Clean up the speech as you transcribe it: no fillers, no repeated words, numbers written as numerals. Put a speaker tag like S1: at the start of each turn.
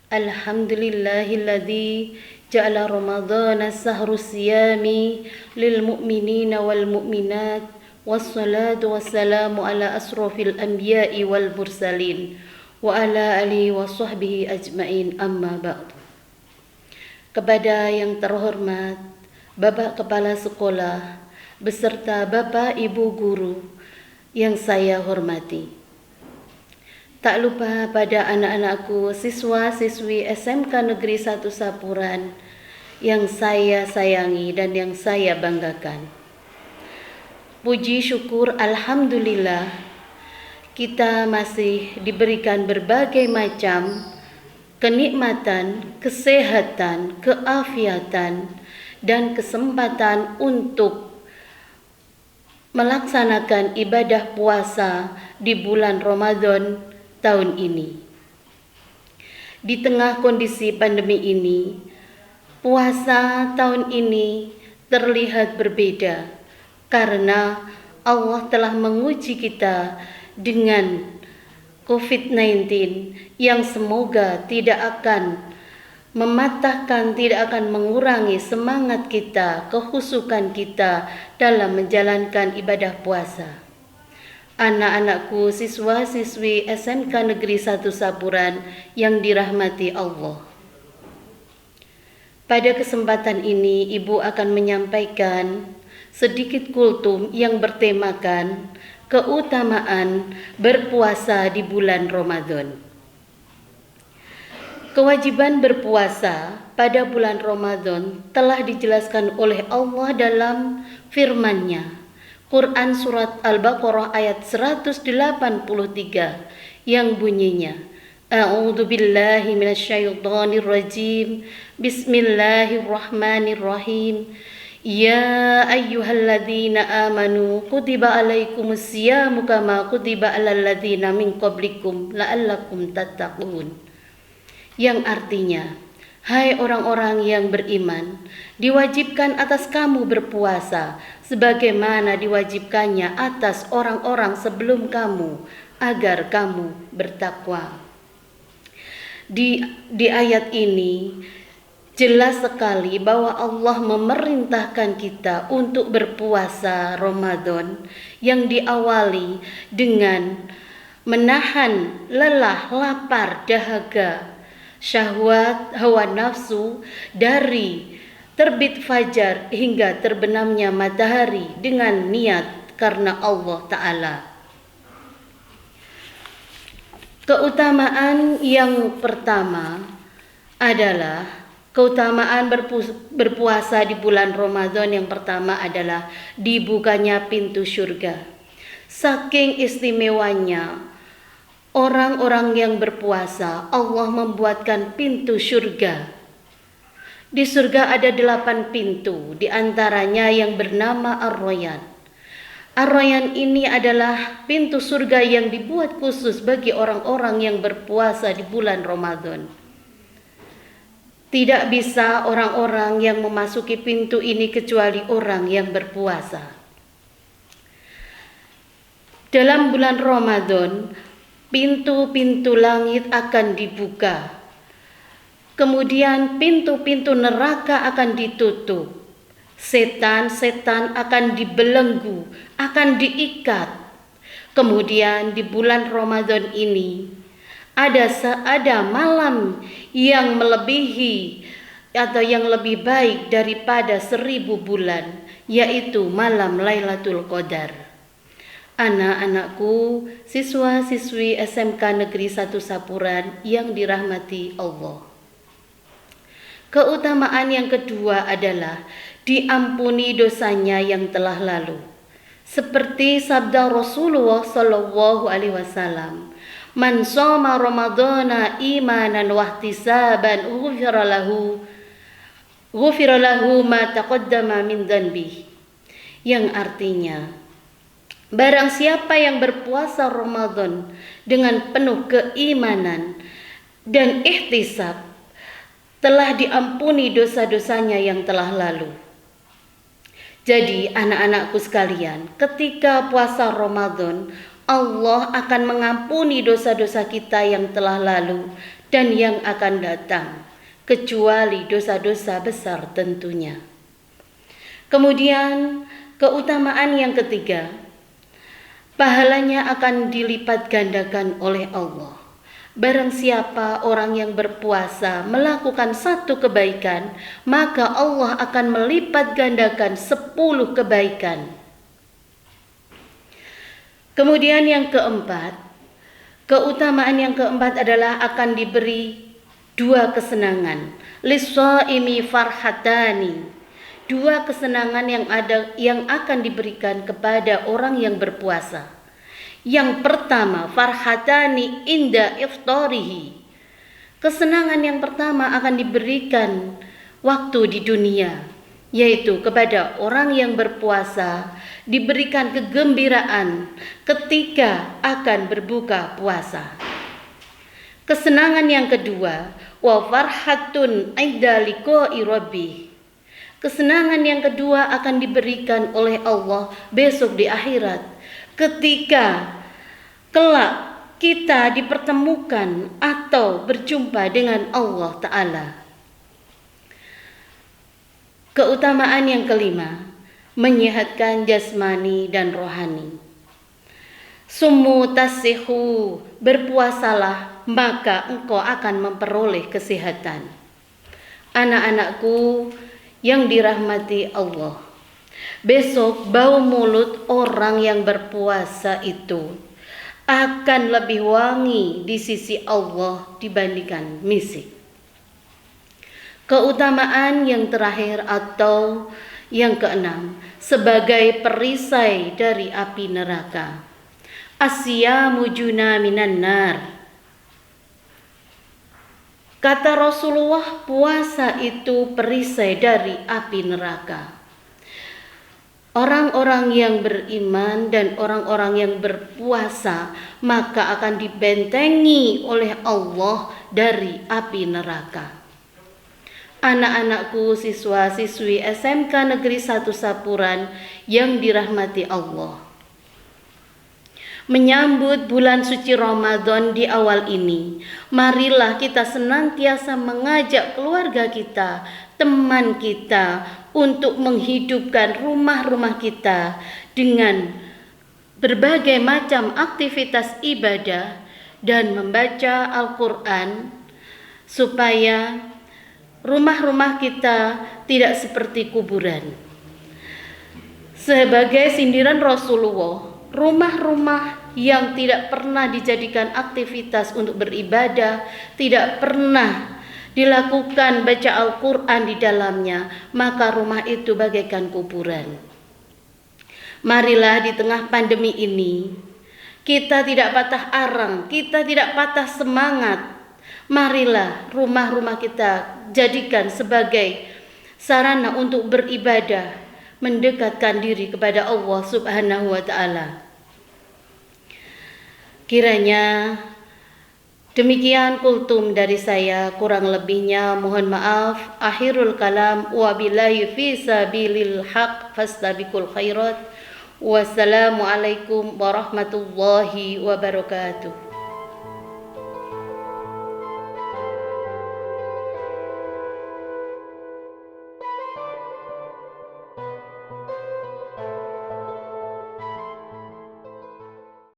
S1: Alhamdulillahilladzi ja'ala Ramadhana sahru siyami lil mu'minina wal mu'minat wassalatu wassalamu ala asrofil anbiya'i wal mursalin wa ala alihi wa sahbihi ajmain, amma ba'du. Kepada yang terhormat Bapak Kepala Sekolah beserta Bapak Ibu Guru yang saya hormati, tak lupa pada anak-anakku siswa-siswi SMK Negeri 1 Sapuran yang saya sayangi dan yang saya banggakan. Puji syukur alhamdulillah kita masih diberikan berbagai macam kenikmatan, kesehatan, keafiatan, dan kesempatan untuk melaksanakan ibadah puasa di bulan Ramadan tahun ini. Di tengah kondisi pandemi ini, puasa tahun ini terlihat berbeda karena Allah telah menguji kita dengan COVID-19 yang semoga tidak akan mematahkan, tidak akan mengurangi semangat kita, kehusukan kita dalam menjalankan ibadah puasa. Anak-anakku siswa-siswi SMK Negeri 1 Sapuran yang dirahmati Allah. Pada kesempatan ini Ibu akan menyampaikan sedikit kultum yang bertemakan keutamaan berpuasa di bulan Ramadan. Kewajiban berpuasa pada bulan Ramadan telah dijelaskan oleh Allah dalam firman-Nya. Quran Surat Al-Baqarah ayat 183 yang bunyinya, A'udzu billahi minasyaitonir rajim. Bismillahirrahmanirrahim. Ya ayyuhalladzina amanu kutiba alaikumus syiyamu kama kutiba alal ladzina min qablikum la'allakum tattaqun. Yang artinya, hai orang-orang yang beriman, diwajibkan atas kamu berpuasa sebagaimana diwajibkannya atas orang-orang sebelum kamu agar kamu bertakwa. Di ayat ini jelas sekali bahwa Allah memerintahkan kita untuk berpuasa Ramadan yang diawali dengan menahan lelah, lapar, dahaga, syahwat, hawa nafsu dari terbit fajar hingga terbenamnya matahari dengan niat karena Allah Ta'ala. Keutamaan yang pertama adalah keutamaan berpuasa di bulan Ramadan. Yang pertama adalah dibukanya pintu surga. Saking istimewanya orang-orang yang berpuasa, Allah membuatkan pintu surga. Di surga ada 8 pintu, di antaranya yang bernama Ar-Rayyan. Ar-Rayyan ini adalah pintu surga yang dibuat khusus bagi orang-orang yang berpuasa di bulan Ramadan. Tidak bisa orang-orang yang memasuki pintu ini kecuali orang yang berpuasa. Dalam bulan Ramadan, pintu-pintu langit akan dibuka. Kemudian pintu-pintu neraka akan ditutup. Setan-setan akan dibelenggu, akan diikat. Kemudian di bulan Ramadan ini ada malam yang melebihi atau yang lebih baik daripada 1000 bulan, yaitu malam Lailatul Qadar. Anak-anakku, siswa-siswi SMK Negeri 1 Sapuran yang dirahmati Allah. Keutamaan yang kedua adalah diampuni dosanya yang telah lalu. Seperti sabda Rasulullah sallallahu alaihi wasallam, "Man shoma Ramadhana imanan wa ihtisaban ghufira lahu ma taqaddama min dhanbi." Yang artinya, barang siapa yang berpuasa Ramadan dengan penuh keimanan dan ihtisab, telah diampuni dosa-dosanya yang telah lalu. Jadi anak-anakku sekalian, ketika puasa Ramadan, Allah akan mengampuni dosa-dosa kita yang telah lalu dan yang akan datang, kecuali dosa-dosa besar tentunya. Kemudian keutamaan yang ketiga, pahalanya akan dilipat gandakan oleh Allah. Barang siapa orang yang berpuasa melakukan satu kebaikan, maka Allah akan melipat gandakan 10 kebaikan. Kemudian yang keempat, keutamaan yang keempat adalah akan diberi 2 kesenangan. Lis-shaimi farhatani. 2 kesenangan yang akan diberikan kepada orang yang berpuasa. Yang pertama, farhatani inda iftarihi. Kesenangan yang pertama akan diberikan waktu di dunia, yaitu kepada orang yang berpuasa diberikan kegembiraan ketika akan berbuka puasa. Kesenangan yang kedua, wa farhatun inda liqa'i rabbih. Kesenangan yang kedua akan diberikan oleh Allah besok di akhirat, ketika kelak kita dipertemukan atau berjumpa dengan Allah Ta'ala. Keutamaan yang kelima, menyehatkan jasmani dan rohani. Summu tasihu, berpuasalah maka engkau akan memperoleh kesehatan. Anak-anakku yang dirahmati Allah, besok bau mulut orang yang berpuasa itu akan lebih wangi di sisi Allah dibandingkan misik. Keutamaan yang terakhir atau yang keenam, sebagai perisai dari api neraka. Asyamu juna minan nar. Kata Rasulullah, puasa itu perisai dari api neraka. Orang-orang yang beriman dan orang-orang yang berpuasa maka akan dibentengi oleh Allah dari api neraka. Anak-anakku siswa-siswi SMK Negeri 1 Sapuran yang dirahmati Allah, menyambut bulan suci Ramadan di awal ini, marilah kita senantiasa mengajak keluarga kita, teman kita untuk menghidupkan rumah-rumah kita dengan berbagai macam aktivitas ibadah dan membaca Al-Quran, supaya rumah-rumah kita tidak seperti kuburan. Sebagai sindiran Rasulullah, rumah-rumah yang tidak pernah dijadikan aktivitas untuk beribadah, tidak pernah dilakukan baca Al-Quran di dalamnya, maka rumah itu bagaikan kuburan. Marilah di tengah pandemi ini, kita tidak patah arang, kita tidak patah semangat. Marilah rumah-rumah kita jadikan sebagai sarana untuk beribadah, mendekatkan diri kepada Allah Subhanahu wa Ta'ala. Kiranya demikian kultum dari saya, kurang lebihnya mohon maaf. Akhirul kalam, wabillahi fi sabilil haq fastabiqul khairat. Wassalamualaikum warahmatullahi wabarakatuh.